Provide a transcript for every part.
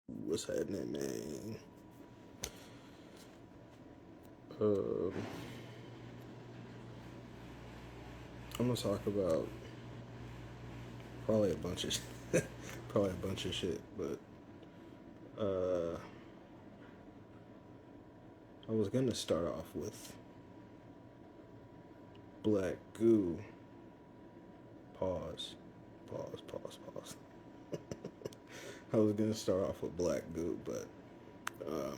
What's happening, man? Um, I'm gonna talk about probably a bunch of probably a bunch of shit, but uh, I was gonna start off with black goo. Pause, pause. I was gonna start off with black goo, but um,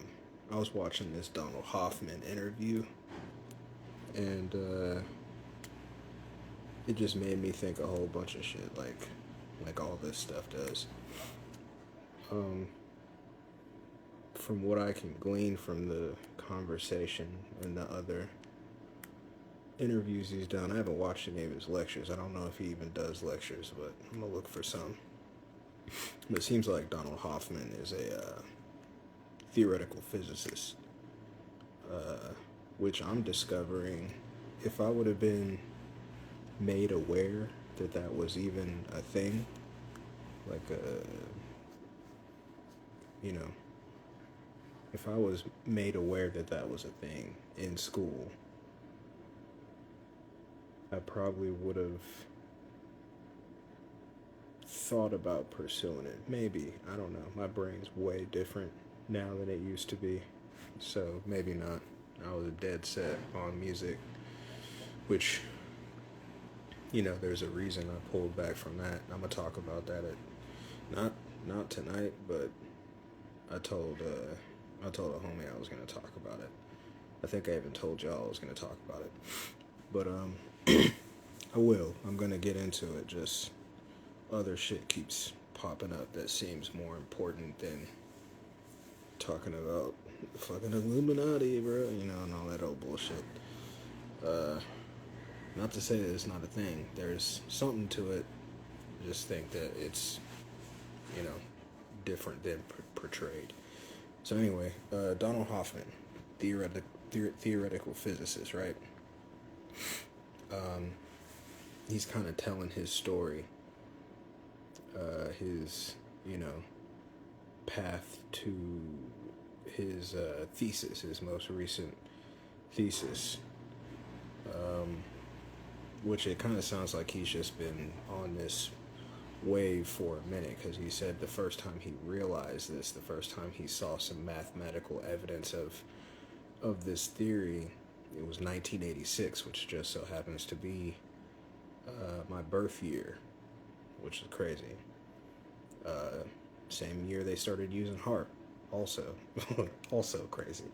I was watching this Donald Hoffman interview, and it just made me think a whole bunch of shit, like all this stuff does. Um, from what I can glean from the conversation and the other interviews he's done, I haven't watched any of his lectures. I don't know if he even does lectures, but I'm gonna look for some. But it seems like Donald Hoffman is a theoretical physicist, uh, which I'm discovering. If I would have been made aware that that was even a thing, like you know, if I was made aware that that was a thing in school, I probably would have thought about pursuing it. Maybe. I don't know. My brain's way different now than it used to be. So maybe not. I was dead set on music, which, there's a reason I pulled back from that. I'm gonna talk about that at not tonight, but I told I told a homie I was gonna talk about it. I think I even told y'all I was gonna talk about it. But I will. I'm gonna get into it. Just other shit keeps popping up that seems more important than talking about fucking Illuminati, bro. And all that old bullshit. Uh, Not to say that it's not a thing. There's something to it. I just think that it's, you know, different than portrayed. So anyway, Donald Hoffman, theoretical physicist, right? Um, he's kind of telling his story, his, path to his thesis, his most recent thesis, um, which it kind of sounds like he's just been on this wave for a minute, because he said the first time he realized this, the first time he saw some mathematical evidence of this theory, it was 1986, which just so happens to be my birth year, which is crazy. Uh, Same year they started using HARP, also, also crazy.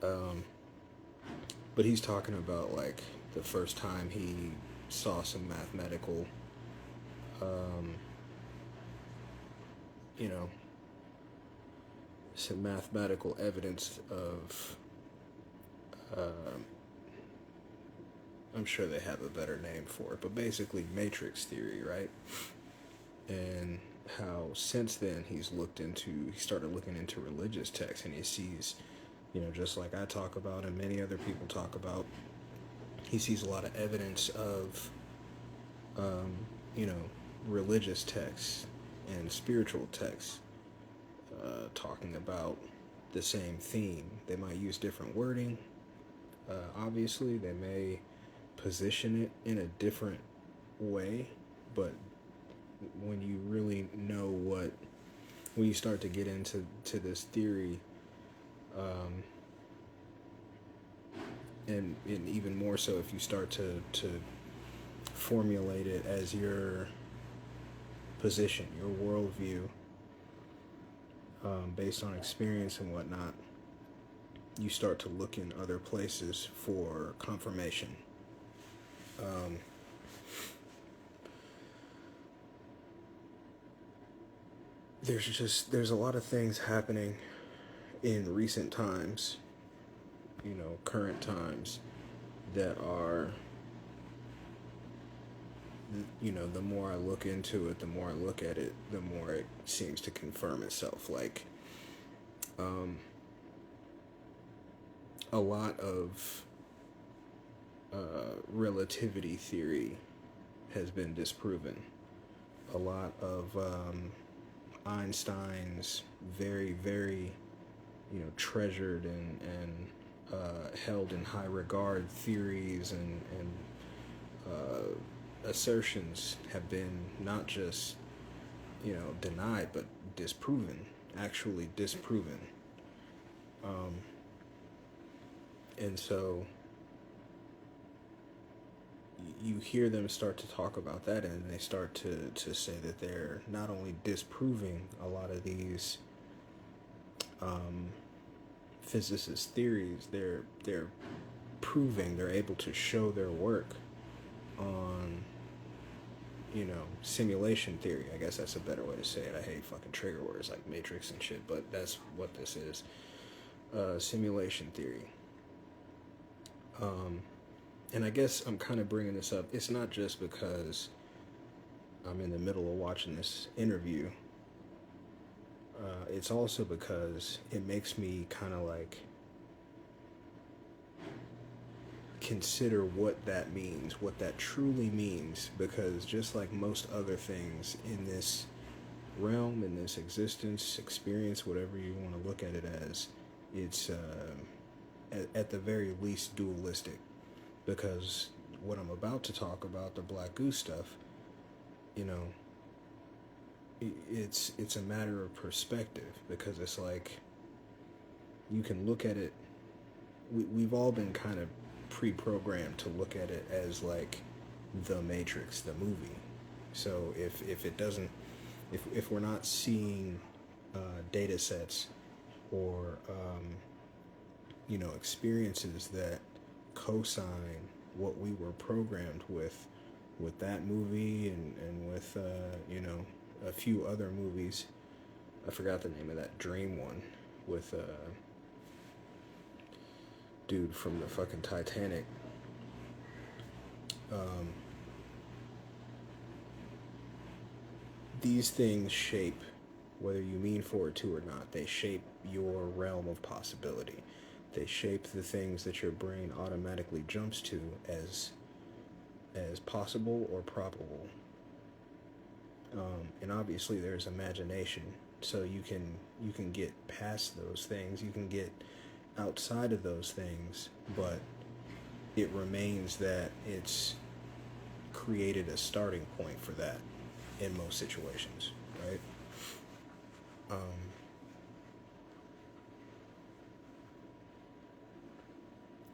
Um, but he's talking about like the first time he saw some mathematical, um, you know, some mathematical evidence of. Um, I'm sure they have a better name for it, but basically matrix theory, right? And how since then he started looking into religious texts, and he sees, just like I talk about and many other people talk about, he sees a lot of evidence of, um, you know, religious texts and spiritual texts talking about the same theme. They might use different wording. Obviously, they may position it in a different way, but when you really know when you start to get into this theory, um, and even more so if you start to formulate it as your position, your worldview, based on experience and whatnot, you start to look in other places for confirmation. Um, there's a lot of things happening in recent times, current times, that are, the more I look into it, the more I look at it, the more it seems to confirm itself. Like, um, a lot of relativity theory has been disproven. A lot of Einstein's very, very, treasured and held in high regard theories and assertions have been not just, denied, but disproven, actually disproven. And so you hear them start to talk about that, and they start to say that they're not only disproving a lot of these physicists' theories, they're proving, they're able to show their work on, simulation theory. I guess that's a better way to say it. I hate fucking trigger words like matrix and shit, but that's what this is. Simulation theory. And I guess I'm kind of bringing this up. It's not just because I'm in the middle of watching this interview. It's also because it makes me kind of like consider what that means, what that truly means, because just like most other things in this realm, in this existence, experience, whatever you want to look at it as, it's at the very least dualistic, because what I'm about to talk about, the Black Goose stuff, it's a matter of perspective, because it's like you can look at it. We've all been kind of pre-programmed to look at it as like the Matrix, the movie. So if it doesn't, if we're not seeing data sets or experiences that cosign what we were programmed with that movie and with a few other movies. I forgot the name of that dream one with dude from the fucking Titanic. These things shape, whether you mean for it to or not, they shape your realm of possibility. They shape the things that your brain automatically jumps to as possible or probable. And obviously there's imagination, so you can get past those things, you can get outside of those things, but it remains that it's created a starting point for that in most situations, right?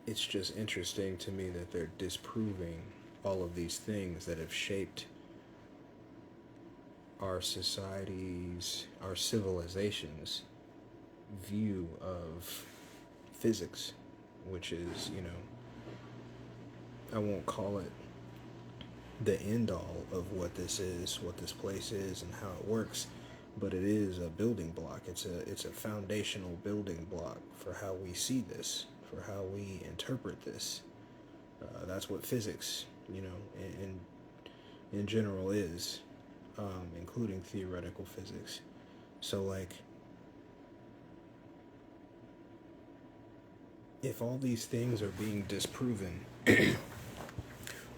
It's just interesting to me that they're disproving all of these things that have shaped our societies, our civilization's view of physics, which is, I won't call it the end all of what this is, what this place is, and how it works, but it is a building block. It's a foundational building block for how we see this, for how we interpret this. That's what physics, in general is, including theoretical physics. So, like, if all these things are being disproven,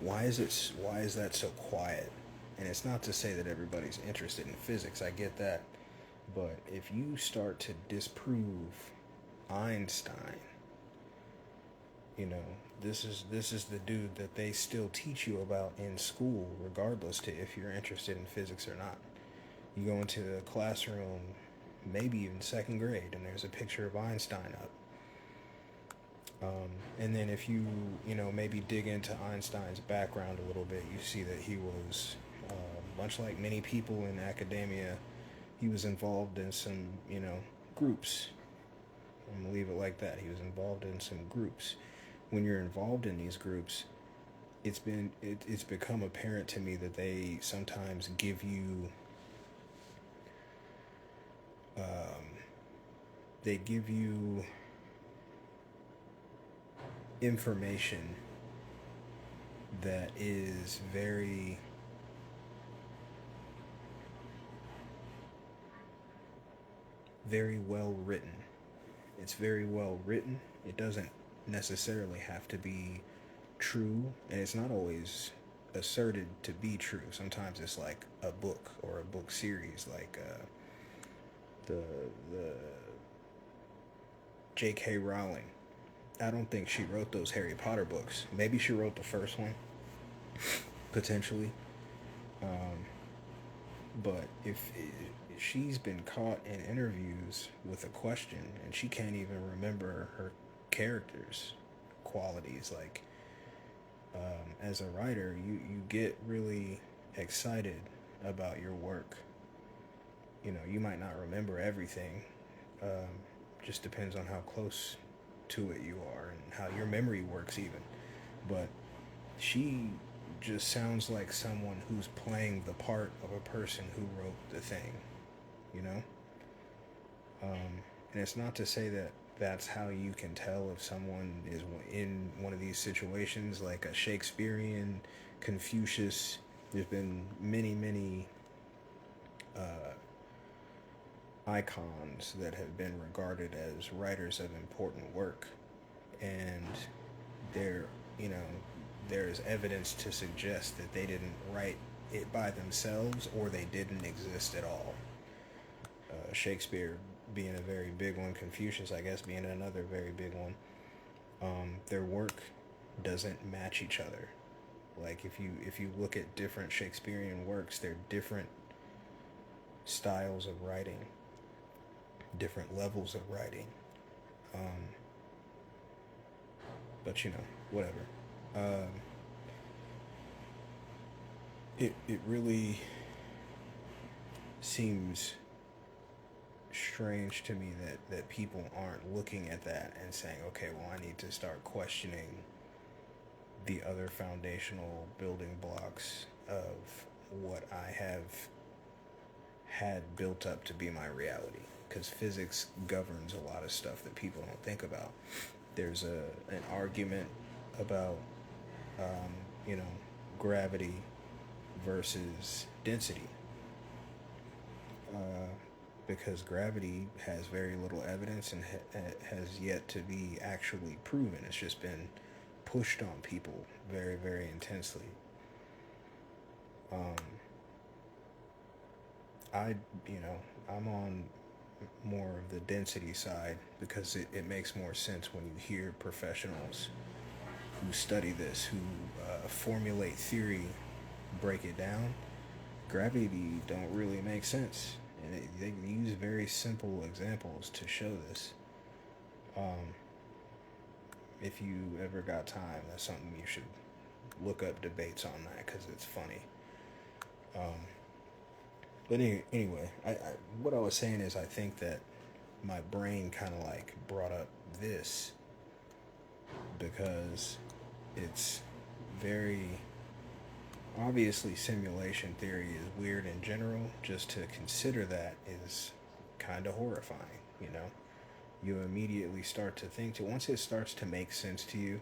why is that so quiet? And it's not to say that everybody's interested in physics. I get that, but if you start to disprove Einstein, this is the dude that they still teach you about in school, regardless to if you're interested in physics or not. You go into the classroom, maybe even second grade, and there's a picture of Einstein up. And then if you maybe dig into Einstein's background a little bit, you see that he was, much like many people in academia, he was involved in some, groups. I'm going to leave it like that. He was involved in some groups. When you're involved in these groups, it's become apparent to me that they sometimes give you information that is very very well written. It's very well written. It doesn't necessarily have to be true, and it's not always asserted to be true. Sometimes it's like a book or a book series, like the J.K. Rowling. I don't think she wrote those Harry Potter books. Maybe she wrote the first one, potentially. Um, but if she's been caught in interviews with a question and she can't even remember her characters' qualities, like as a writer, you get really excited about your work. You know, you might not remember everything. Um, just depends on how close to it you are and how your memory works, even. But she just sounds like someone who's playing the part of a person who wrote the thing, you know? And it's not to say that that's how you can tell if someone is in one of these situations, like a Shakespearean, Confucius. There's been many, many uh, icons that have been regarded as writers of important work, and they're, you know, there's evidence to suggest that they didn't write it by themselves or they didn't exist at all. Shakespeare being a very big one, Confucius, I guess, being another very big one. Their work doesn't match each other. Like if you look at different Shakespearean works, they're different styles of writing, different levels of writing. Um, but you know, whatever. Um, it really seems strange to me that people aren't looking at that and saying, okay, well, I need to start questioning the other foundational building blocks of what I have had built up to be my reality. Because physics governs a lot of stuff that people don't think about. There's an argument about, um, you know, gravity versus density. Because gravity has very little evidence and has yet to be actually proven. It's just been pushed on people very, very intensely. Um, I, you know, I'm on more of the density side because it makes more sense when you hear professionals who study this, who formulate theory, break it down. Gravity don't really make sense, and they use very simple examples to show this. Um, if you ever got time, that's something you should look up debates on that because it's funny. Um, but anyway, what I was saying is I think that my brain kind of like brought up this because it's very obviously simulation theory is weird in general. Just to consider that is kind of horrifying, you know. You immediately start to think to once it starts to make sense to you,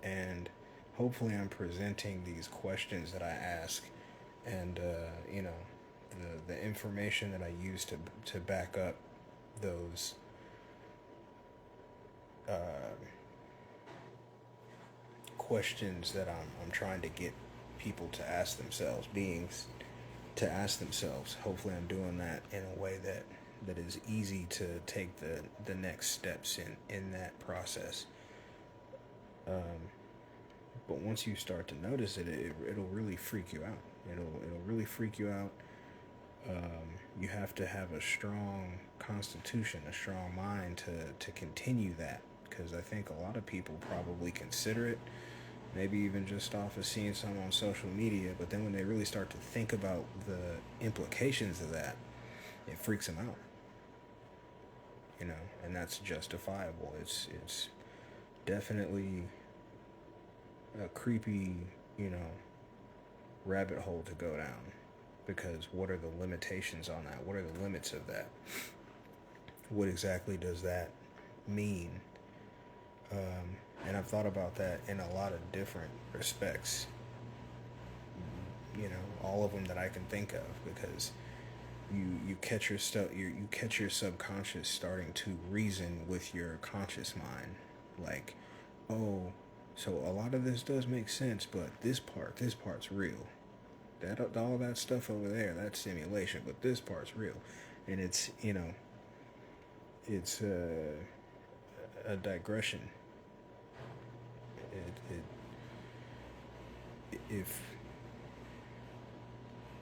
and hopefully I'm presenting these questions that I ask, and you know, the information that I use to back up those uh, questions that I'm trying to get people to ask themselves, beings to ask themselves. Hopefully, I'm doing that in a way that is easy to take the next steps in that process. Um, but once you start to notice it'll really freak you out. It'll really freak you out. You have to have a strong constitution, a strong mind to continue that. Because I think a lot of people probably consider it, maybe even just off of seeing some on social media, but then when they really start to think about the implications of that, it freaks them out. You know, and that's justifiable. It's definitely a creepy, you know, rabbit hole to go down. Because what are the limitations on that? What are the limits of that? What exactly does that mean? And I've thought about that in a lot of different respects. You know, all of them that I can think of, because you catch your stuff, you catch your subconscious starting to reason with your conscious mind, like, oh, so a lot of this does make sense, but this part's real. That all that stuff over there, that's simulation, but this part's real, and it's, you know, it's a digression.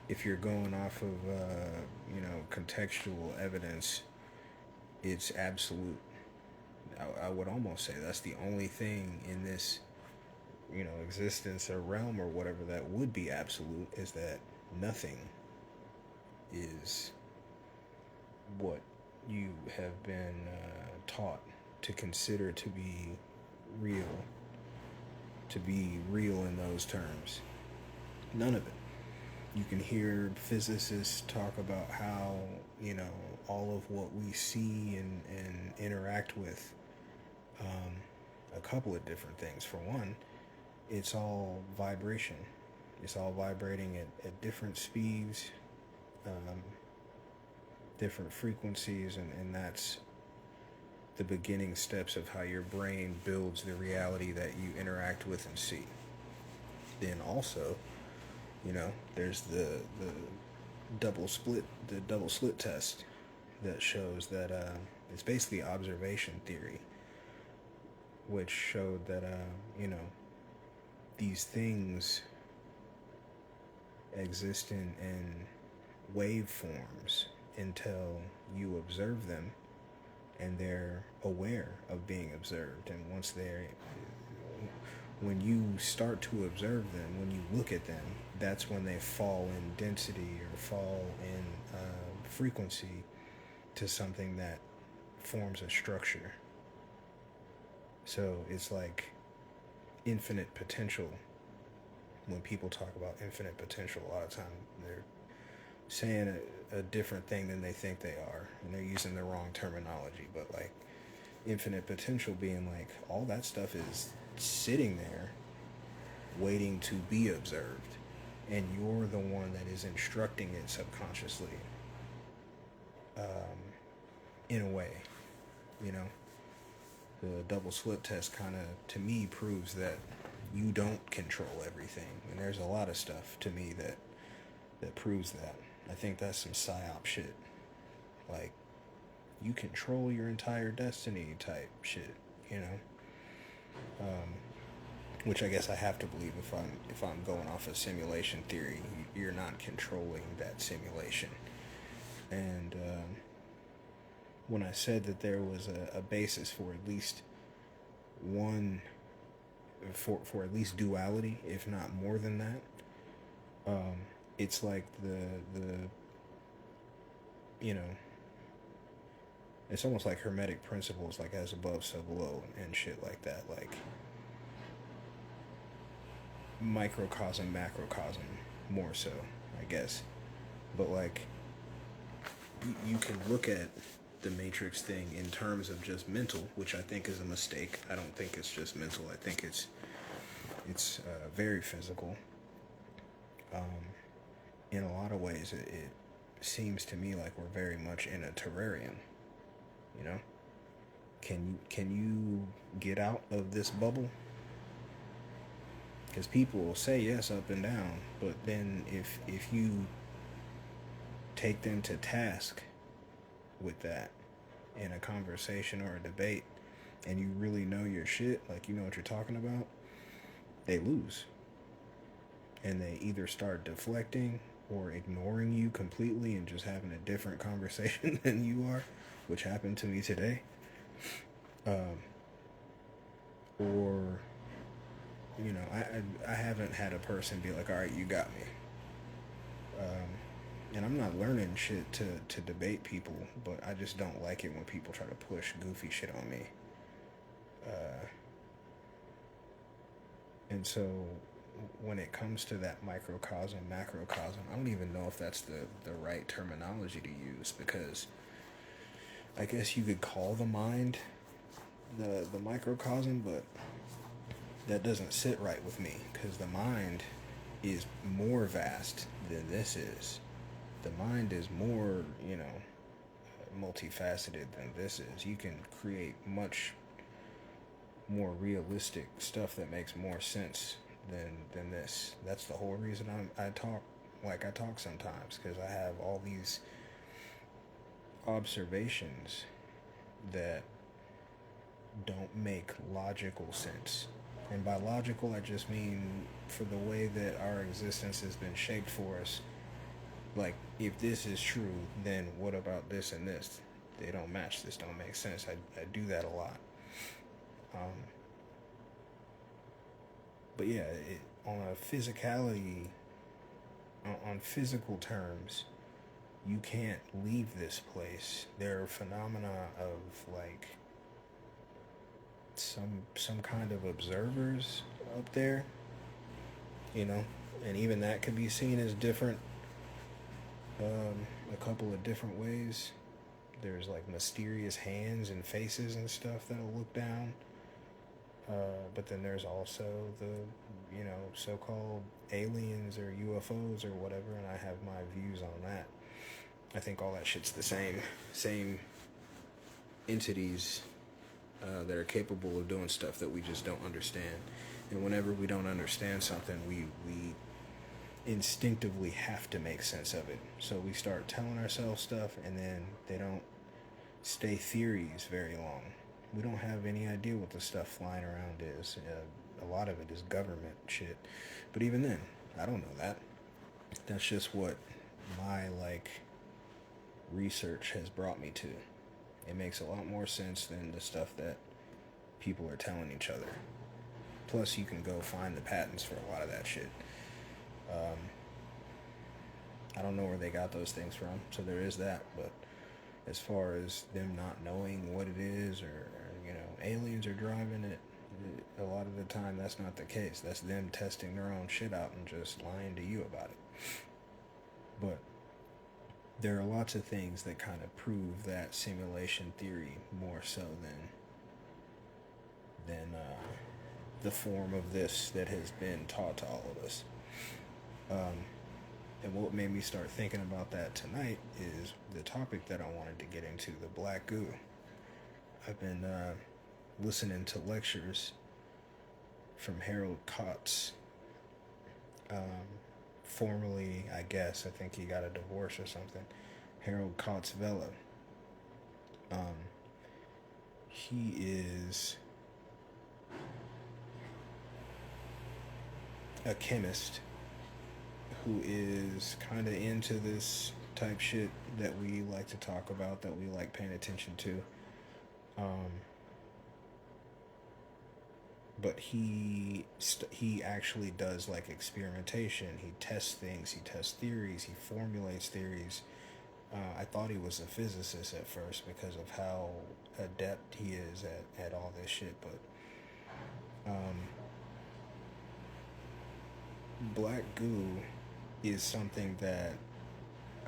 If you're going off of contextual evidence, it's absolute. I would almost say that's the only thing in this existence or realm or whatever that would be absolute, is that nothing is what you have been taught to consider real, to be real in those terms. None of it. You can hear physicists talk about how, all of what we see and interact with, a couple of different things. For one, it's all vibration. It's all vibrating at different speeds, um, different frequencies, and that's the beginning steps of how your brain builds the reality that you interact with and see. Then also, there's the double slit test that shows that it's basically observation theory, which showed that these things exist in waveforms until you observe them, and they're aware of being observed. And when you start to observe them, when you look at them, that's when they fall in density or fall in frequency to something that forms a structure. So it's like infinite potential. When people talk about infinite potential, a lot of time they're saying a different thing than they think they are, and they're using the wrong terminology. But like infinite potential being like all that stuff is sitting there waiting to be observed, and you're the one that is instructing it subconsciously, in a way. The double slit test kind of, to me, proves that you don't control everything, and there's a lot of stuff to me that proves that. I think that's some psyop shit, like you control your entire destiny type shit, which I guess I have to believe if I'm going off of simulation theory. You're not controlling that simulation. And when I said that there was a basis for at least one, for at least duality, if not more than that, it's like the it's almost like hermetic principles, like as above, so below, and shit like that, like microcosm, macrocosm, more so, I guess. But like, you can look at the matrix thing in terms of just mental, which I think is a mistake. I don't think it's just mental. I think it's very physical. In a lot of ways, it seems to me like we're very much in a terrarium. Can you get out of this bubble? Because people will say yes up and down, but then if you take them to task with that in a conversation or a debate, and you really know your shit, like you know what you're talking about, they lose. And they either start deflecting or ignoring you completely and just having a different conversation than you are, which happened to me today. Or, I haven't had a person be like, all right, you got me. And I'm not learning shit to debate people, but I just don't like it when people try to push goofy shit on me. And so when it comes to that microcosm, macrocosm, I don't even know if that's the right terminology to use, because I guess you could call the mind the microcosm, but that doesn't sit right with me, because the mind is more vast than this is. The mind is more, multifaceted than this is. You can create much more realistic stuff that makes more sense than this. That's the whole reason I talk like I talk sometimes, because I have all these observations that don't make logical sense. And by logical, I just mean for the way that our existence has been shaped for us. Like, if this is true, then what about this and this? They don't match. This don't make sense. I do that a lot. Um, but yeah, on a physicality, on physical terms, you can't leave this place. There are phenomena of like some kind of observers up there, you know, and even that could be seen as different, a couple of different ways. There's like mysterious hands and faces and stuff that'll look down. But then there's also the, so-called aliens or UFOs or whatever, and I have my views on that. I think all that shit's the same entities that are capable of doing stuff that we just don't understand. And whenever we don't understand something, we instinctively have to make sense of it. So we start telling ourselves stuff, and then they don't stay theories very long. We don't have any idea what the stuff flying around is. A lot of it is government shit. But even then, I don't know that. That's just what my, research has brought me to. It makes a lot more sense than the stuff that people are telling each other. Plus, you can go find the patents for a lot of that shit. I don't know where they got those things from, so there is that. But as far as them not knowing what it is, or aliens are driving it, a lot of the time that's not the case. That's them testing their own shit out and just lying to you about it. But there are lots of things that kind of prove that simulation theory more so than the form of this that has been taught to all of us. And what made me start thinking about that tonight is the topic that I wanted to get into, the black goo. I've been listening to lectures from Harold Kotz, formerly, I guess, I think he got a divorce or something, Harold Kotz Vela. He is a chemist who is kind of into this type shit that we like to talk about, that we like paying attention to. But he actually does like experimentation. He tests things, he tests theories, he formulates theories. I thought he was a physicist at first because of how adept he is at all this shit, but black goo is something that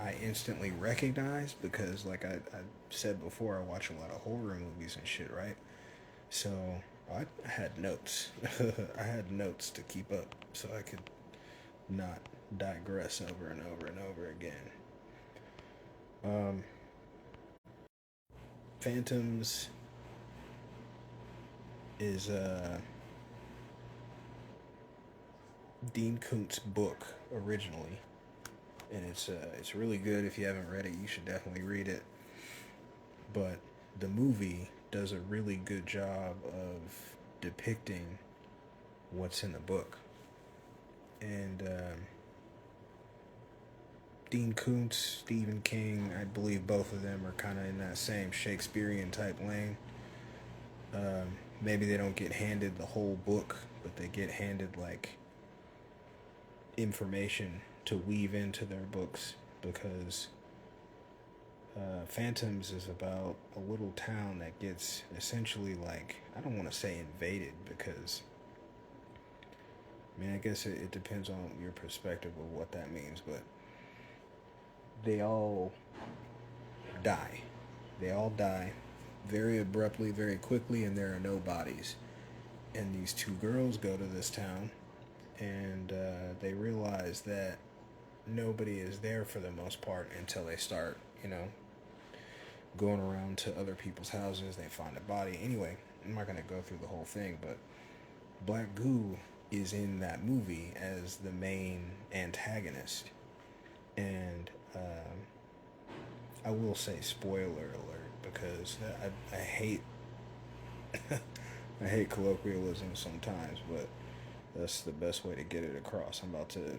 I instantly recognized because, like I said before, I watch a lot of horror movies and shit, right? So I had notes. I had notes to keep up so I could not digress over and over and over again. Phantoms is Dean Koontz's book originally, and it's really good. If you haven't read it, you should definitely read it. But the movie does a really good job of depicting what's in the book. And Dean Koontz, Stephen King, I believe both of them are kind of in that same Shakespearean type lane. Maybe they don't get handed the whole book, but they get handed like information to weave into their books, because Phantoms is about a little town that gets essentially, like, I don't want to say invaded, because I guess it depends on your perspective of what that means, but they all die. They all die very abruptly, very quickly, and there are no bodies. And these two girls go to this town, and they realize that nobody is there for the most part until they start, going around to other people's houses. They find a body. Anyway, I'm not going to go through the whole thing, but Black Goo is in that movie as the main antagonist. And I will say, spoiler alert, because I hate I hate colloquialism sometimes, but that's the best way to get it across. I'm about to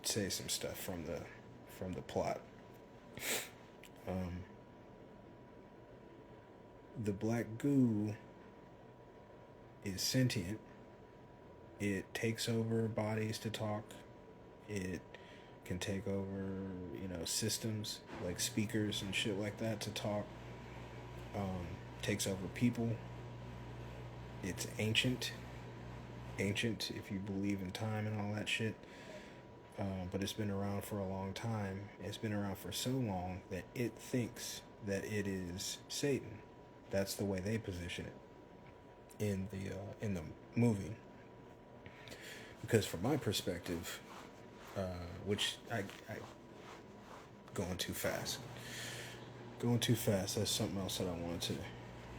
say some stuff from the plot. Um, the black goo is sentient. It takes over bodies to talk. It can take over, systems like speakers and shit like that to talk. Takes over people. It's ancient if you believe in time and all that shit. But it's been around for a long time. It's been around for so long that it thinks that it is Satan. That's the way they position it in the movie. Because from my perspective, which I going too fast. That's something else that I wanted to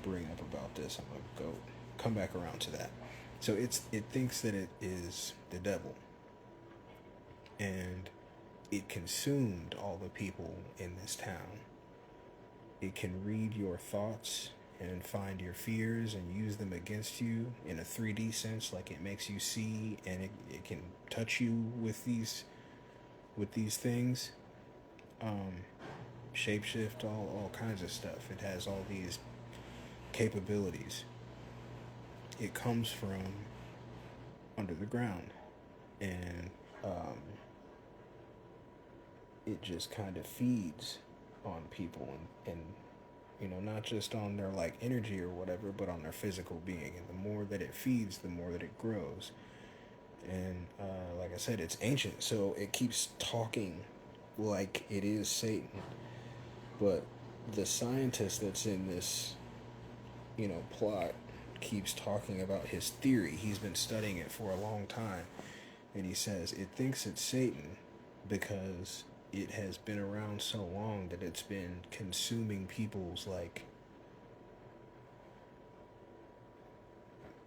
bring up about this. I'm gonna come back around to that. So it thinks that it is the devil, and it consumed all the people in this town. It can read your thoughts and find your fears and use them against you in a 3D sense, like it makes you see, and it can touch you with these things. Shapeshift, all kinds of stuff. It has all these capabilities. It comes from under the ground, and it just kind of feeds on people, and not just on their like energy or whatever, but on their physical being. And the more that it feeds, the more that it grows. And like I said, it's ancient, so it keeps talking like it is Satan. But the scientist that's in this, plot keeps talking about his theory. He's been studying it for a long time. And he says it thinks it's Satan because it has been around so long that it's been consuming people's like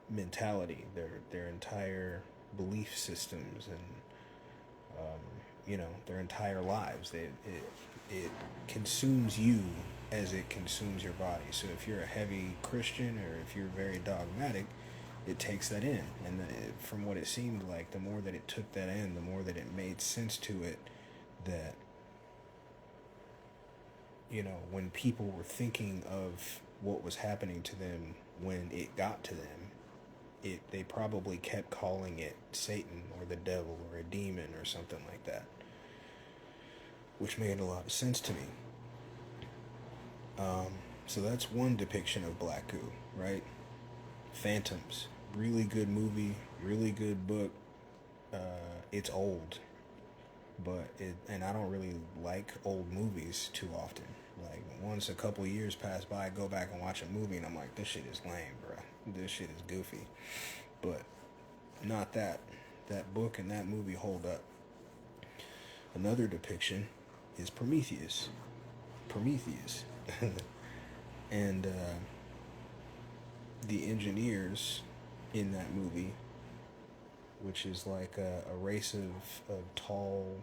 mentality, their entire belief systems, and their entire lives. It consumes you as it consumes your body. So if you're a heavy Christian or if you're very dogmatic, it takes that in. And from what it seemed like, the more that it took that in, the more that it made sense to it that, when people were thinking of what was happening to them when it got to them, they probably kept calling it Satan or the devil or a demon or something like that, which made a lot of sense to me. So that's one depiction of black goo, right? Phantoms, really good movie, really good book. It's old, and I don't really like old movies too often. Like once a couple years pass by, I go back and watch a movie and I'm like, this shit is lame, bro. This shit is goofy. But not that. That book and that movie hold up. Another depiction is Prometheus. And the engineers in that movie, which is like a race of tall,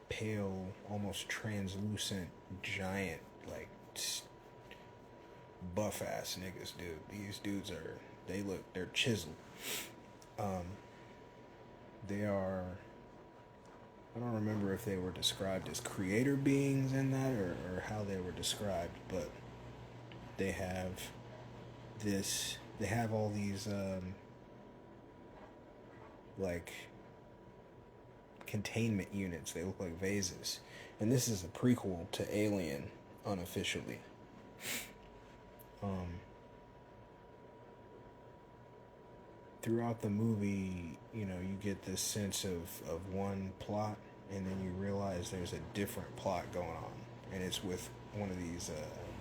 pale, almost translucent, giant, like buff ass niggas, dude. These dudes they're chiseled. They are, I don't remember if they were described as creator beings in that or how they were described, but they have all these like containment units. They look like vases. And this is a prequel to Alien unofficially. Throughout the movie, you get this sense of one plot, and then you realize there's a different plot going on, and it's with one of these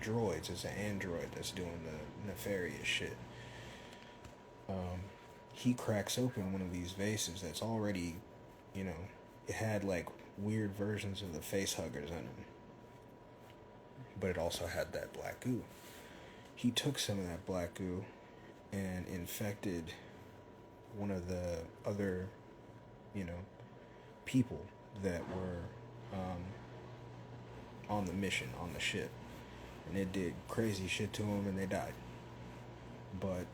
droids. It's an android that's doing the nefarious shit. He cracks open one of these vases that's already, it had like weird versions of the face huggers in it, but it also had that black goo. He took some of that black goo and infected one of the other, people that were on the mission, on the ship. And it did crazy shit to them and they died. But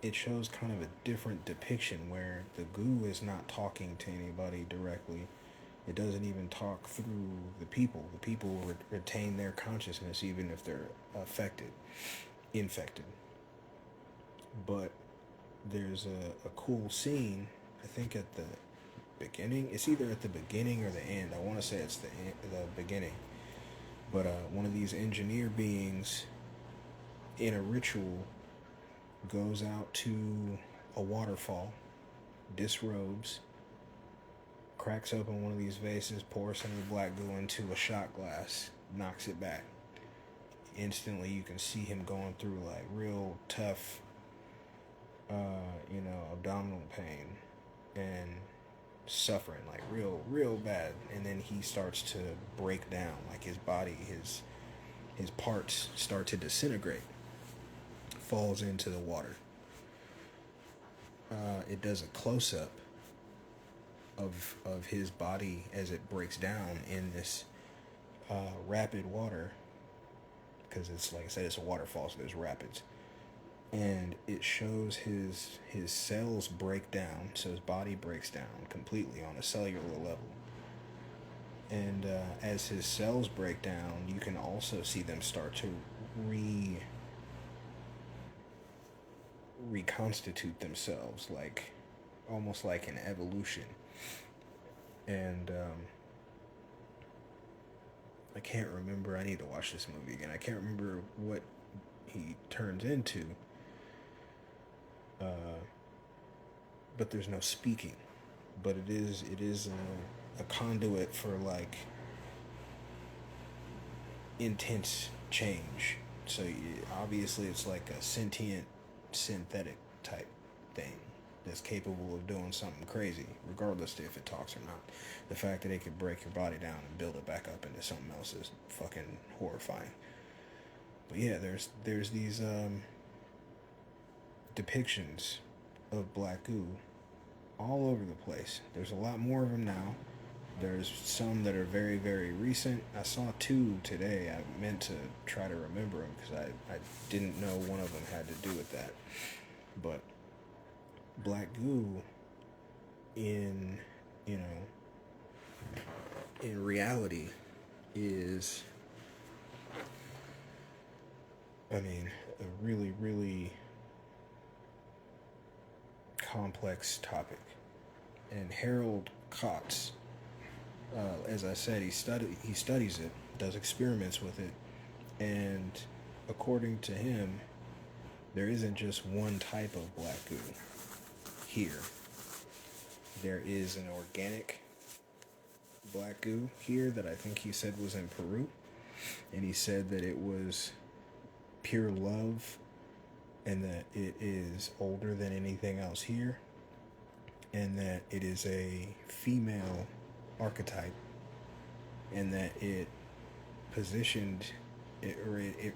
it shows kind of a different depiction where the goo is not talking to anybody directly. It doesn't even talk through the people. The people retain their consciousness even if they're infected. But there's a cool scene, I think at the beginning. It's either at the beginning or the end. I want to say it's the beginning. But one of these engineer beings in a ritual goes out to a waterfall, disrobes, cracks open one of these vases, pours some of the black goo into a shot glass, knocks it back. Instantly you can see him going through like real tough abdominal pain and suffering like real bad, and then he starts to break down, like his body, his parts start to disintegrate, falls into the water. It does a close-up of his body as it breaks down in this rapid water, because it's, like I said, it's a waterfall, so there's rapids. And it shows his cells break down, so his body breaks down completely on a cellular level. And as his cells break down, you can also see them start to reconstitute themselves, like almost like an evolution. And I can't remember. I need to watch this movie again. I can't remember what he turns into. But there's no speaking. But it is a conduit for like intense change. So obviously it's like a sentient synthetic type thing that's capable of doing something crazy, regardless if it talks or not. The fact that it could break your body down and build it back up into something else is fucking horrifying. But yeah, there's these depictions of black goo all over the place. There's a lot more of them now. There's some that are very, very recent. I saw 2 today. I meant to try to remember them because I didn't know one of them had to do with that. But black goo in reality is, I mean, a really, really complex topic. And Harold Kotz, as I said, he studies it, does experiments with it, and according to him, there isn't just one type of black goo here. There is an organic black goo here that I think he said was in Peru, and he said that it was pure love and that it is older than anything else here, and that it is a female archetype, and that it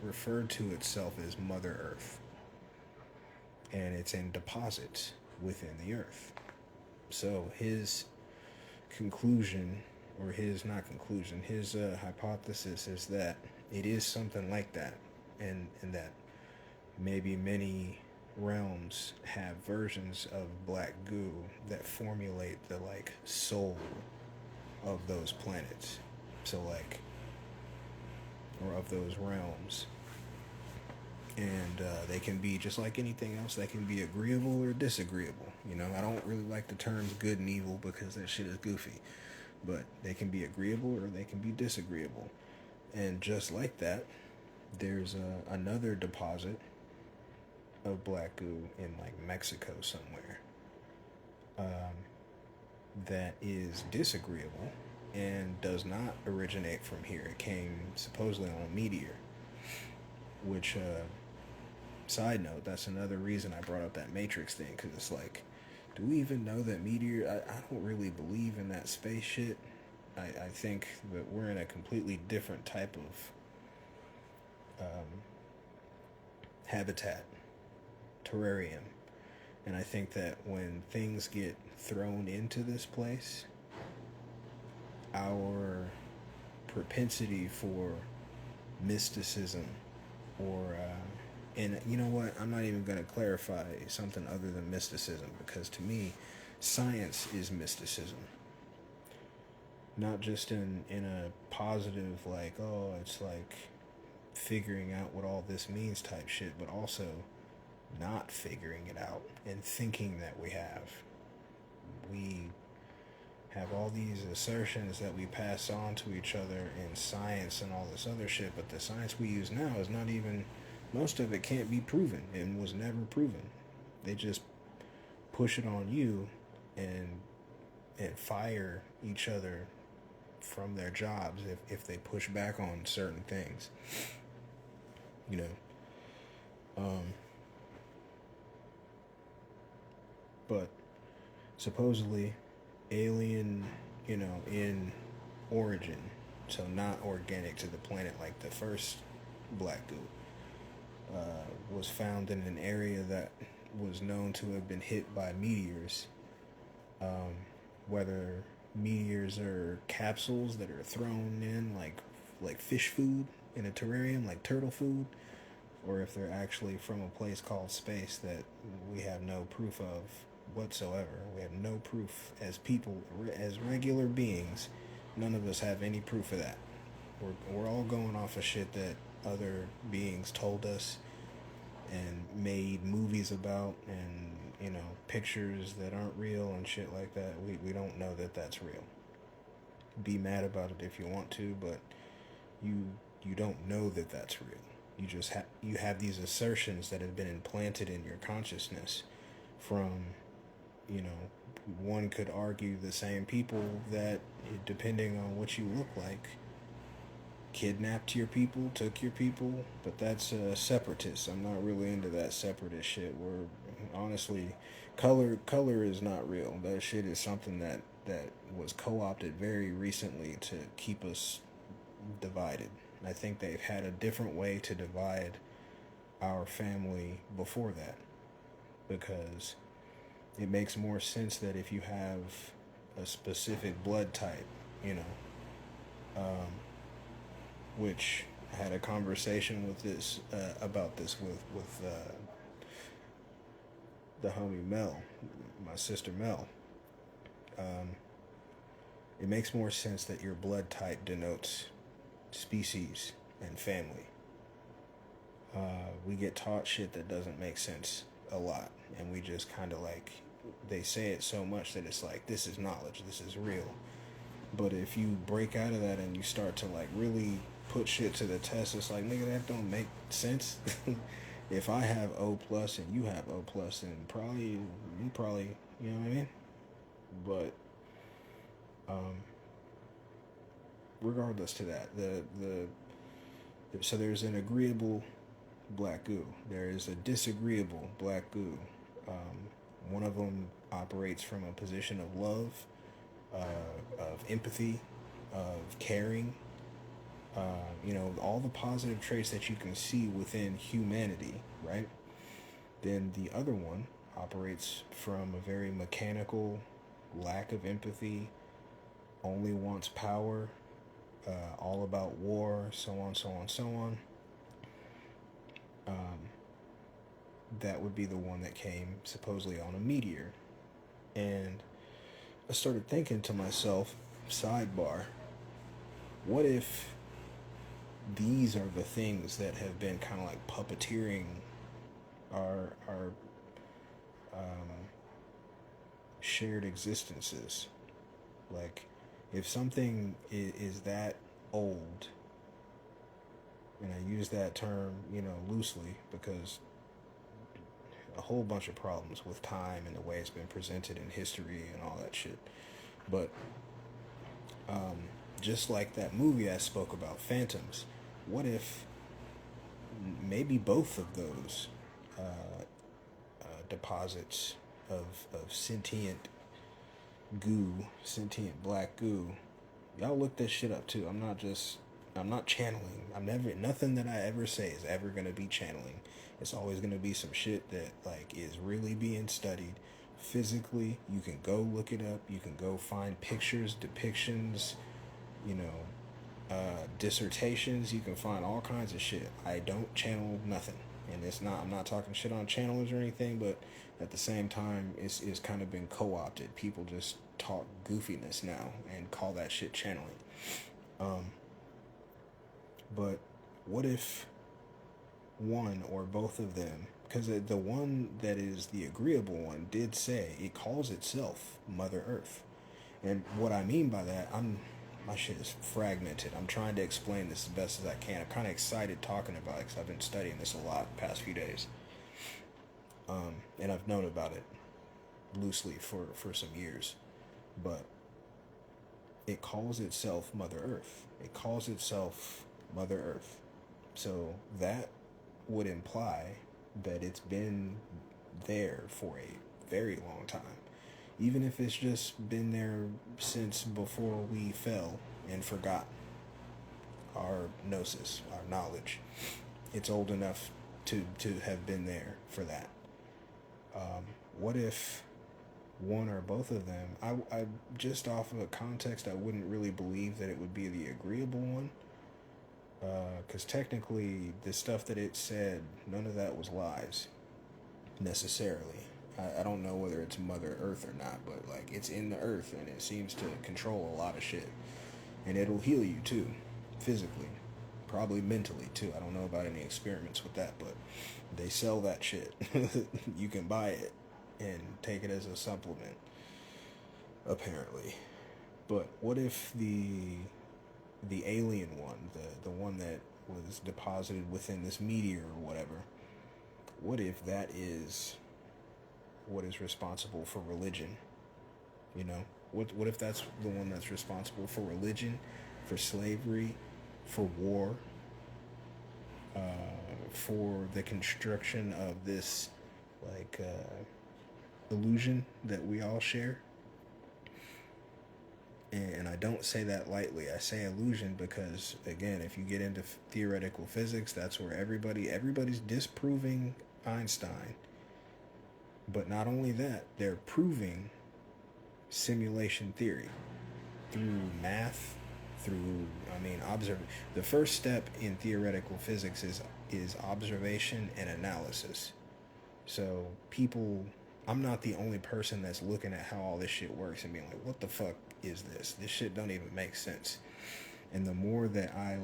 referred to itself as Mother Earth, and it's in deposits within the earth. So his conclusion, or his hypothesis is that it is something like that, and that maybe many realms have versions of black goo that formulate the like soul of those planets. So like, or of those realms. And they can be just like anything else. They can be agreeable or disagreeable. I don't really like the terms good and evil because that shit is goofy. But they can be agreeable or they can be disagreeable. And just like that, there's another deposit of black goo in like Mexico somewhere that is disagreeable and does not originate from here. It came supposedly on a meteor, which side note, that's another reason I brought up that Matrix thing, because it's like, do we even know that meteor? I don't really believe in that space shit. I think that we're in a completely different type of habitat, terrarium. And I think that when things get thrown into this place, our propensity for mysticism, or and you know what? I'm not even going to clarify something other than mysticism, because to me, science is mysticism. Not just in a positive, like, oh, it's like figuring out what all this means type shit, but also not figuring it out and thinking that we have. We have all these assertions that we pass on to each other in science and all this other shit, but the science we use now is not even, most of it can't be proven and was never proven. They just push it on you and fire each other from their jobs if they push back on certain things. You know. But supposedly alien, in origin, so not organic to the planet like the first black goo, was found in an area that was known to have been hit by meteors. Whether meteors are capsules that are thrown in like fish food in a terrarium, like turtle food, or if they're actually from a place called space that we have no proof of whatsoever. We have no proof as people, as regular beings. None of us have any proof of that. We're all going off of shit that other beings told us and made movies about, and pictures that aren't real and shit like that. We don't know that that's real. Be mad about it if you want to, but you don't know that that's real. You have these assertions that have been implanted in your consciousness from, one could argue the same people that, depending on what you look like, kidnapped your people, took your people. But that's separatist. I'm not really into that separatist shit. Where honestly, color is not real. That shit is something that was co-opted very recently to keep us divided. I think they've had a different way to divide our family before that, because it makes more sense that if you have a specific blood type, which I had a conversation with this about this with the homie Mel, my sister Mel. It makes more sense that your blood type denotes species and family. We get taught shit that doesn't make sense a lot, and we just kind of like, they say it so much that it's like, this is knowledge, this is real. But if you break out of that and you start to like really put shit to the test, it's like, nigga, that don't make sense. If I have O plus and you have O plus, then you probably, you know what I mean? But regardless to that, so there's an agreeable black goo. There is a disagreeable black goo. One of them operates from a position of love, of empathy, of caring. All the positive traits that you can see within humanity, right? Then the other one operates from a very mechanical, lack of empathy, only wants power, all about war, so on, so on, so on. That would be the one that came supposedly on a meteor. And I started thinking to myself, sidebar, what if these are the things that have been kind of like puppeteering our shared existences? Like, if something is that old, and I use that term, loosely, because a whole bunch of problems with time and the way it's been presented in history and all that shit. But just like that movie I spoke about, Phantoms, what if maybe both of those deposits of sentient goo, sentient black goo, y'all look this shit up too. I'm not channeling. Nothing that I ever say is ever gonna be channeling. It's always gonna be some shit that like is really being studied physically. You can go look it up. You can go find pictures, depictions, dissertations. You can find all kinds of shit. I don't channel nothing, and it's not. I'm not talking shit on channelers or anything, but at the same time, it's kind of been co-opted. People just talk goofiness now and call that shit channeling. Um, but what if one or both of them? Because the one that is the agreeable one did say it calls itself Mother Earth, and what I mean by that, my shit is fragmented. I'm trying to explain this as best as I can. I'm kind of excited talking about it because I've been studying this a lot the past few days. And I've known about it loosely for some years. But it calls itself Mother Earth. It calls itself Mother Earth. So that would imply that it's been there for a very long time. Even if it's just been there since before we fell and forgot our gnosis, our knowledge. It's old enough to have been there for that. What if one or both of them, I just off of a context, I wouldn't really believe that it would be the agreeable one. Because technically, the stuff that it said, none of that was lies, necessarily. I don't know whether it's Mother Earth or not, but like it's in the earth and it seems to control a lot of shit. And it'll heal you too, physically, probably mentally too. I don't know about any experiments with that, but they sell that shit. You can buy it and take it as a supplement, apparently. But what if the alien one, the one that was deposited within this meteor or whatever, what if that is what is responsible for religion? You know, what if that's the one that's responsible for religion, for slavery, for war, for the construction of this like illusion that we all share? And I don't say that lightly. I say illusion because, again, if you get into theoretical physics, that's where everybody's disproving Einstein. But not only that, they're proving simulation theory through math, the first step in theoretical physics is observation and analysis. So I'm not the only person that's looking at how all this shit works and being like, what the fuck is this? This shit don't even make sense. And the more that I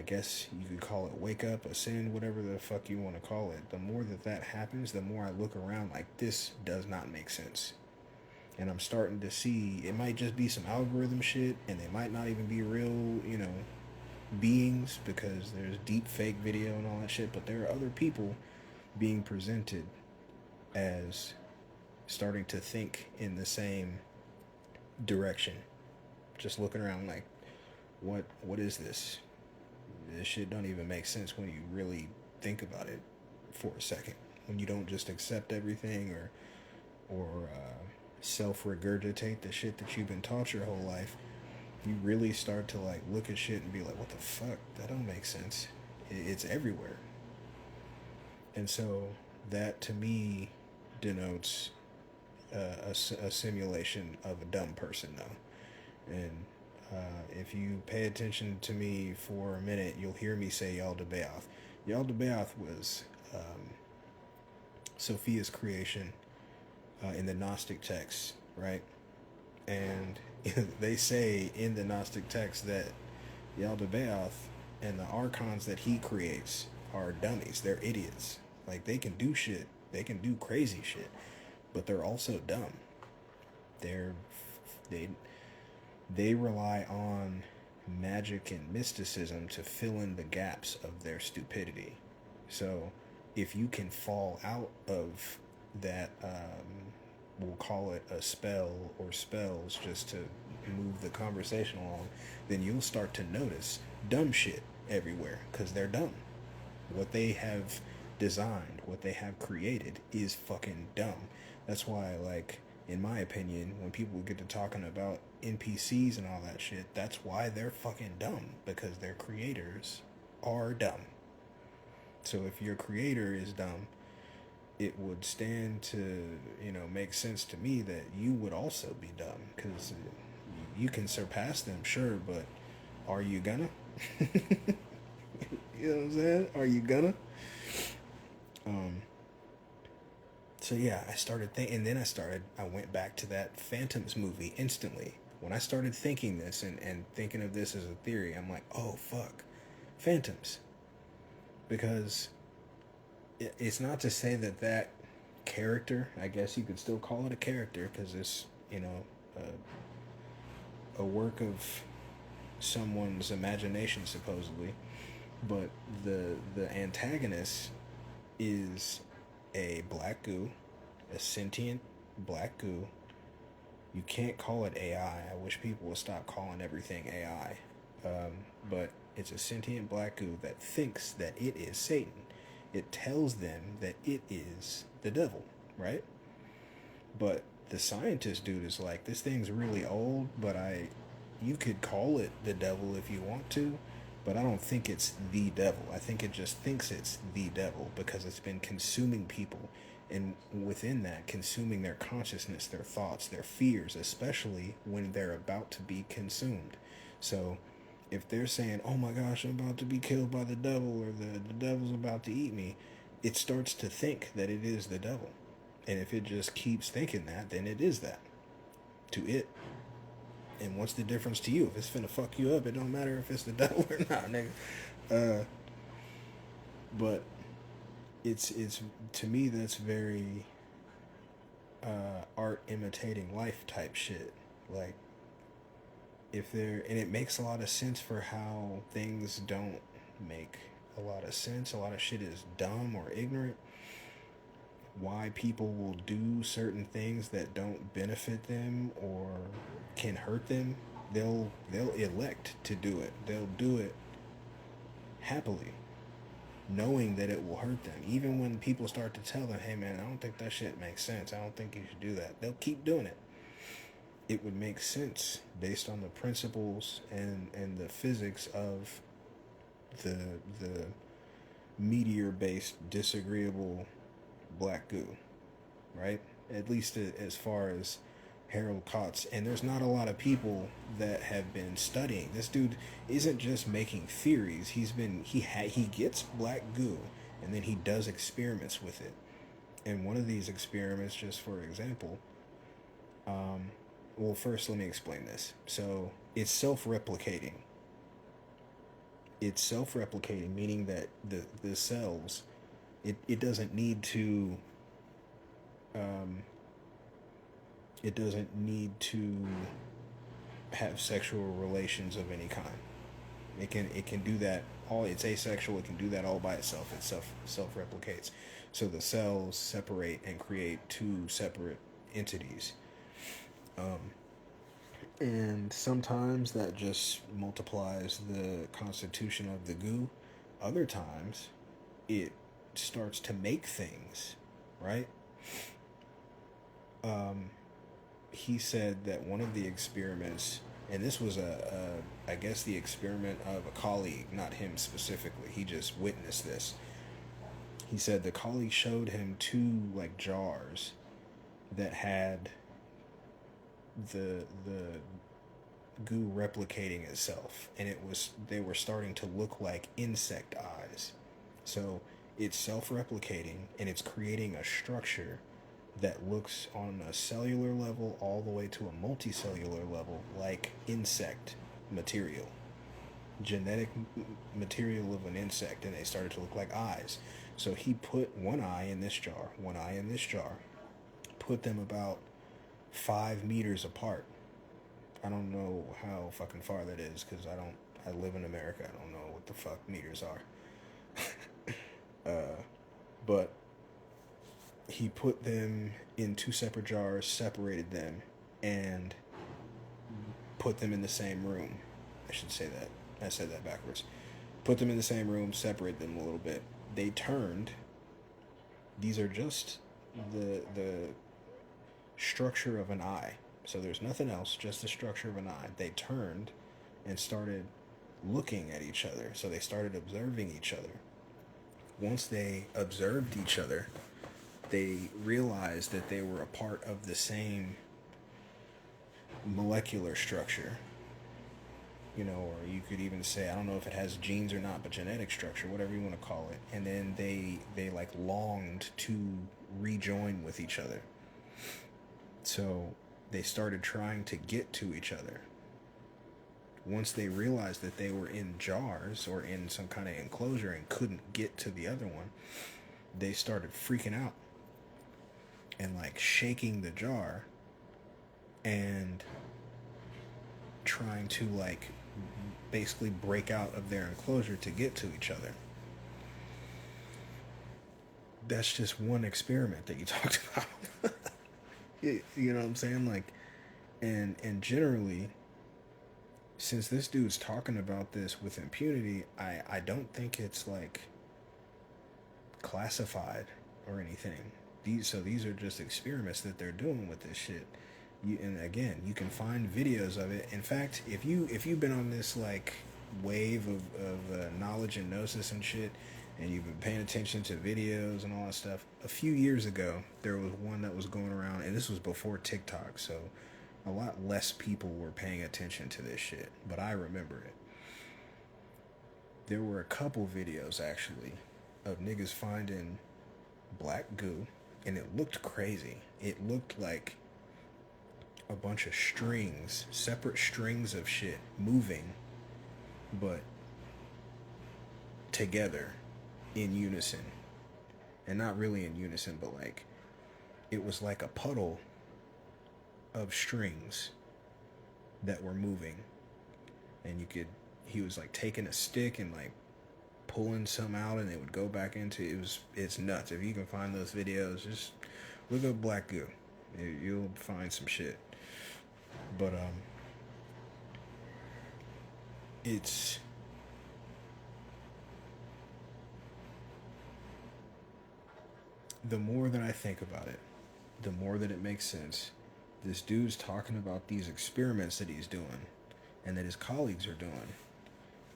guess you could call it wake up, ascend, whatever the fuck you want to call it, the more that happens, the more I look around like this does not make sense. And I'm starting to see it might just be some algorithm shit and they might not even be real, beings, because there's deep fake video and all that shit, but there are other people being presented as starting to think in the same direction. Just looking around like, what is this? This shit don't even make sense when you really think about it for a second. When you don't just accept everything or self regurgitate the shit that you've been taught your whole life, you really start to like look at shit and be like, what the fuck? That don't make sense. It's everywhere. And so that to me denotes a simulation of a dumb person, though. And if you pay attention to me for a minute, you'll hear me say Yaldabaoth. Yaldabaoth was Sophia's creation in the Gnostic texts, right? And they say in the Gnostic text that Yaldabaoth and the archons that he creates are dummies. They're idiots. Like, they can do shit. They can do crazy shit. But they're also dumb. They rely on magic and mysticism to fill in the gaps of their stupidity. So if you can fall out of that, we'll call it a spell or spells just to move the conversation along, then you'll start to notice dumb shit everywhere because they're dumb. What they have designed, what they have created is fucking dumb. That's why, like, in my opinion, when people get to talking about NPCs and all that shit, that's why they're fucking dumb, because their creators are dumb. So if your creator is dumb, it would stand to, make sense to me that you would also be dumb, because you can surpass them, sure, but Are you gonna? You know what I'm saying? Are you gonna? Um, so yeah, I started thinking, and then I went back to that Phantoms movie instantly. When I started thinking this and thinking of this as a theory, I'm like, oh fuck, Phantoms. Because it's not to say that that character, I guess you could still call it a character, because it's, a work of someone's imagination, supposedly. But the antagonist is a black goo, a sentient black goo. You can't call it AI. I wish people would stop calling everything AI. But it's a sentient black goo that thinks that it is Satan. It tells them that it is the devil, right? But the scientist dude is like, this thing's really old, but you could call it the devil if you want to, but I don't think it's the devil. I think it just thinks it's the devil because it's been consuming people, and within that, consuming their consciousness, their thoughts, their fears, especially when they're about to be consumed. So if they're saying, oh my gosh, I'm about to be killed by the devil, or the devil's about to eat me, it starts to think that it is the devil. And if it just keeps thinking that, then it is that to it. And what's the difference to you? If it's finna fuck you up, it don't matter if it's the devil or not, nigga. Uh, but it's to me, that's very art imitating life type shit. Like, if there, and it makes a lot of sense for how things don't make a lot of sense. A lot of shit is dumb or ignorant. Why people will do certain things that don't benefit them or can hurt them, they'll elect to do it. They'll do it happily, knowing that it will hurt them. Even when people start to tell them, hey man, I don't think that shit makes sense, I don't think you should do that, they'll keep doing it. It would make sense based on the principles and the physics of the meteor based disagreeable black goo, right? At least as far as Harold Kotz. And there's not a lot of people that have been studying. This dude isn't just making theories. He gets black goo and then he does experiments with it. And one of these experiments, just for example, well, first let me explain this. So it's self-replicating. It's self-replicating, meaning that the cells, it doesn't need to it doesn't need to have sexual relations of any kind. It can do that all. It's asexual. It can do that all by itself. It self replicates. So the cells separate and create two separate entities. And sometimes that just multiplies the constitution of the goo. Other times, it starts to make things, right? He said that one of the experiments, and this was I guess the experiment of a colleague, not him specifically. He just witnessed this. He said the colleague showed him two like jars that had the goo replicating itself, and they were starting to look like insect eyes. So it's self-replicating and it's creating a structure that looks on a cellular level all the way to a multicellular level like insect material, genetic material of an insect, and they started to look like eyes. So he put one eye in this jar, one eye in this jar, put them about 5 meters apart. I don't know how fucking far that is because I live in America. I don't know what the fuck meters are. But he put them in two separate jars, separated them, and put them in the same room. I should say that. I said that backwards. Put them in the same room, separate them a little bit. They turned. These are just the structure of an eye. So there's nothing else, just the structure of an eye. They turned and started looking at each other. So they started observing each other. Once they observed each other, they realized that they were a part of the same molecular structure. or you could even say, I don't know if it has genes or not, but genetic structure, whatever you want to call it. And then they like longed to rejoin with each other. So they started trying to get to each other. Once they realized that they were in jars or in some kind of enclosure and couldn't get to the other one, they started freaking out and like shaking the jar and trying to like basically break out of their enclosure to get to each other. That's just one experiment that you talked about. You know what I'm saying? Like, and generally, since this dude's talking about this with impunity, I don't think it's like classified or anything. These are just experiments that they're doing with this shit. And again, you can find videos of it. In fact, if you've been on this like wave of knowledge and gnosis and shit, and you've been paying attention to videos and all that stuff, a few years ago there was one that was going around, and this was before TikTok, so a lot less people were paying attention to this shit, but I remember it. There were a couple videos actually of niggas finding black goo, and it looked crazy. It looked like a bunch of strings, separate strings of shit moving, but together in unison. And not really in unison, but like it was like a puddle of strings that were moving. And he was like taking a stick and like pulling some out, and it would go back into it's nuts. If you can find those videos, just look up black goo. You'll find some shit. But it's the more that I think about it, the more that it makes sense. This dude's talking about these experiments that he's doing and that his colleagues are doing.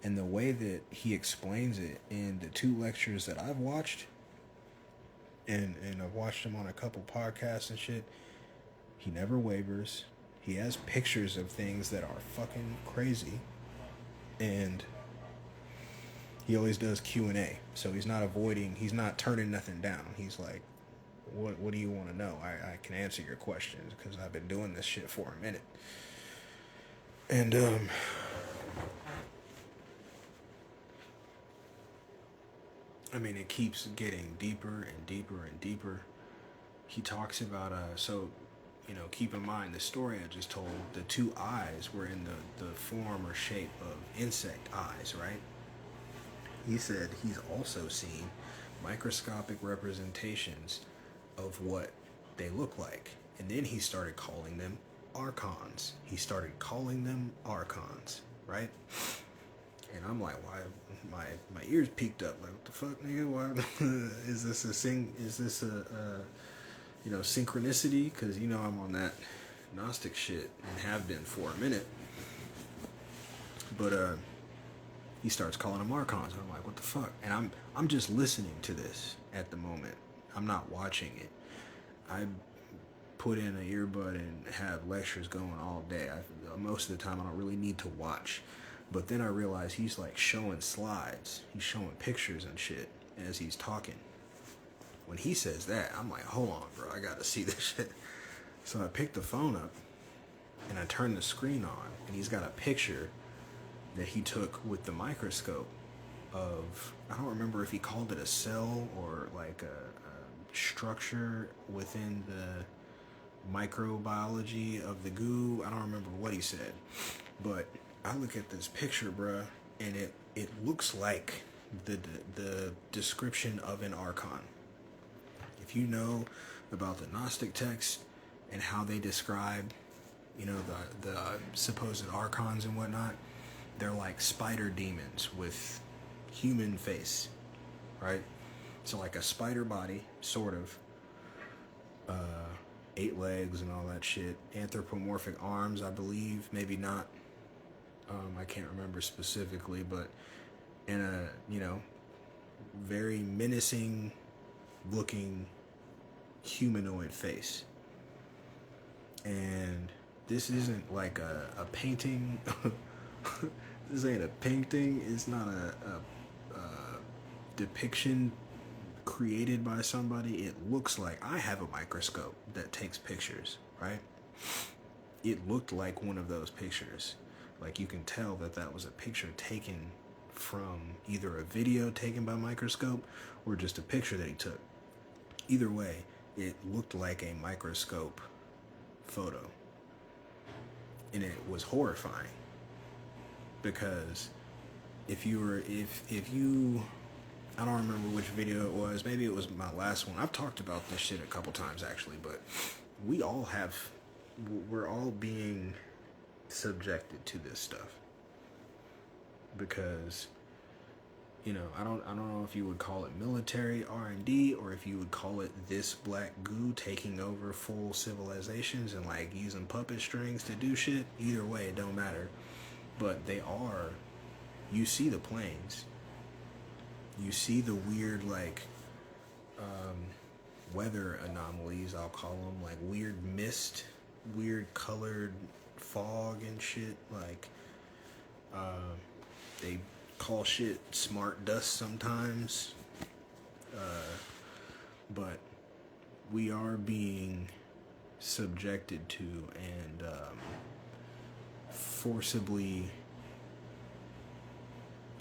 And the way that he explains it in the 2 lectures that I've watched, and I've watched him on a couple podcasts and shit, he never wavers. He has pictures of things that are fucking crazy. And he always does Q&A. So he's not turning nothing down. He's like, what do you want to know? I can answer your questions because I've been doing this shit for a minute. And I mean, it keeps getting deeper and deeper and deeper. He talks about keep in mind the story I just told, the 2 eyes were in the form or shape of insect eyes, right? He said he's also seen microscopic representations of what they look like. And then he started calling them archons. Right? And I'm like, why? My ears peaked up. Like, what the fuck, nigga? Why is this synchronicity? Because I'm on that Gnostic shit and have been for a minute. But he starts calling them archons, and I'm like, what the fuck? And I'm just listening to this at the moment. I'm not watching it. I put in an earbud and have lectures going all day. Most of the time I don't really need to watch. But then I realize he's like showing slides. He's showing pictures and shit as he's talking. When he says that, I'm like, hold on, bro, I gotta see this shit. So I picked the phone up and I turned the screen on, and he's got a picture that he took with the microscope of, I don't remember if he called it a cell or like a structure within the microbiology of the goo. I don't remember what he said, but I look at this picture, bruh, and it looks like the description of an archon. If you know about the Gnostic text and how they describe, the supposed archons and whatnot, they're like spider demons with human face, right? So like a spider body, sort of, 8 legs and all that shit, anthropomorphic arms, I believe, maybe not. I can't remember specifically, but in a, very menacing looking humanoid face. And this isn't like a painting. This ain't a painting. It's not a depiction created by somebody. It looks like I have a microscope that takes pictures, right? It looked like one of those pictures. Like you can tell that that was a picture taken from either a video taken by microscope or just a picture that he took. Either way, it looked like a microscope photo. And it was horrifying because if you I don't remember which video it was. Maybe it was my last one. I've talked about this shit a couple times actually, but we're all being subjected to this stuff because I don't know if you would call it military R&D or if you would call it this black goo taking over full civilizations and like using puppet strings to do shit. Either way, it don't matter. But you see the planes. You see the weird like weather anomalies, I'll call them, like weird mist, weird colored fog and shit. Like they call shit smart dust sometimes, but we are being subjected to and forcibly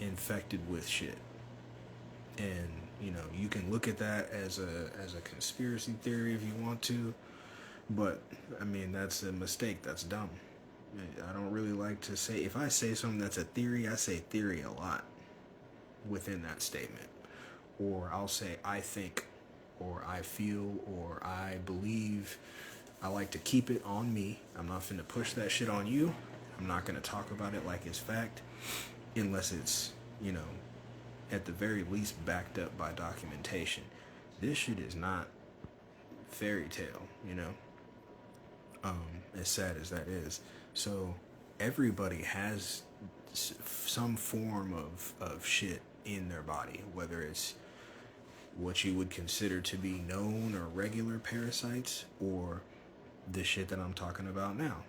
infected with shit. And you can look at that as a conspiracy theory if you want to, but I mean that's a mistake. That's dumb. I don't really like to say, if I say something that's a theory, I say theory a lot within that statement. Or I'll say I think, or I feel, or I believe. I like to keep it on me. I'm not finna push that shit on you. I'm not gonna talk about it like it's fact, unless it's, at the very least backed up by documentation. This shit is not fairy tale, as sad as that is. So everybody has some form of shit in their body, whether it's what you would consider to be known or regular parasites or the shit that I'm talking about now.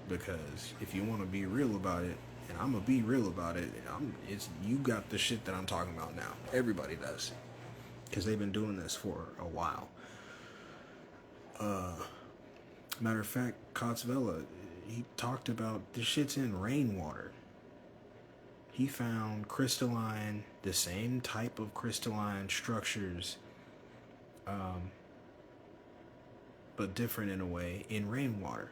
Because if you want to be real about it, and I'm gonna be real about it, you got the shit that I'm talking about now. Everybody does, because they've been doing this for a while. Matter of fact, Kotzvela, he talked about this shit's in rainwater. He found the same type of crystalline structures, but different in a way, in rainwater.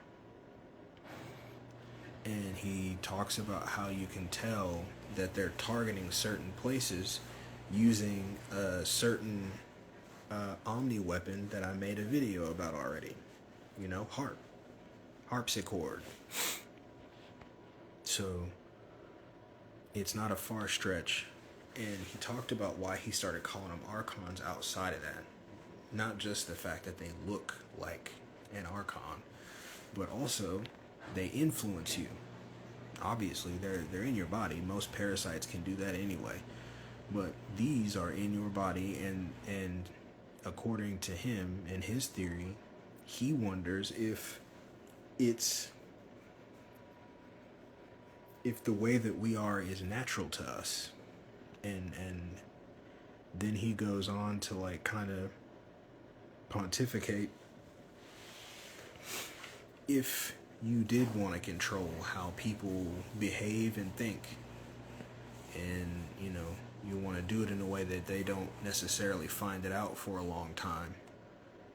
And he talks about how you can tell that they're targeting certain places using a certain omni weapon that I made a video about already. Harpsichord. So it's not a far stretch. And he talked about why he started calling them archons outside of that. Not just the fact that they look like an archon, but also they influence you. Obviously, they're in your body. Most parasites can do that anyway. But these are in your body, and according to him and his theory, he wonders if the way that we are is natural to us. And then he goes on to like kind of pontificate if you did want to control how people behave and think, and you want to do it in a way that they don't necessarily find it out for a long time,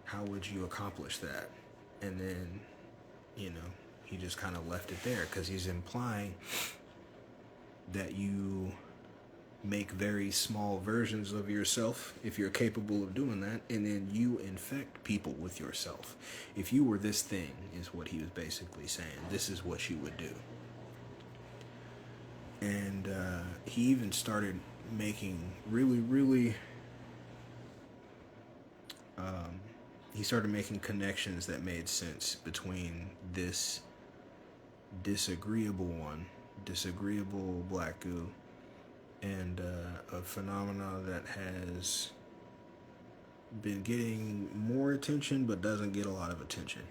how would you accomplish that? And then he just kind of left it there, because he's implying that you make very small versions of yourself if you're capable of doing that, and then you infect people with yourself. If you were this thing, is what he was basically saying, this is what you would do. And he even started making he started making connections that made sense between this disagreeable black goo and a phenomena that has been getting more attention but doesn't get a lot of attention.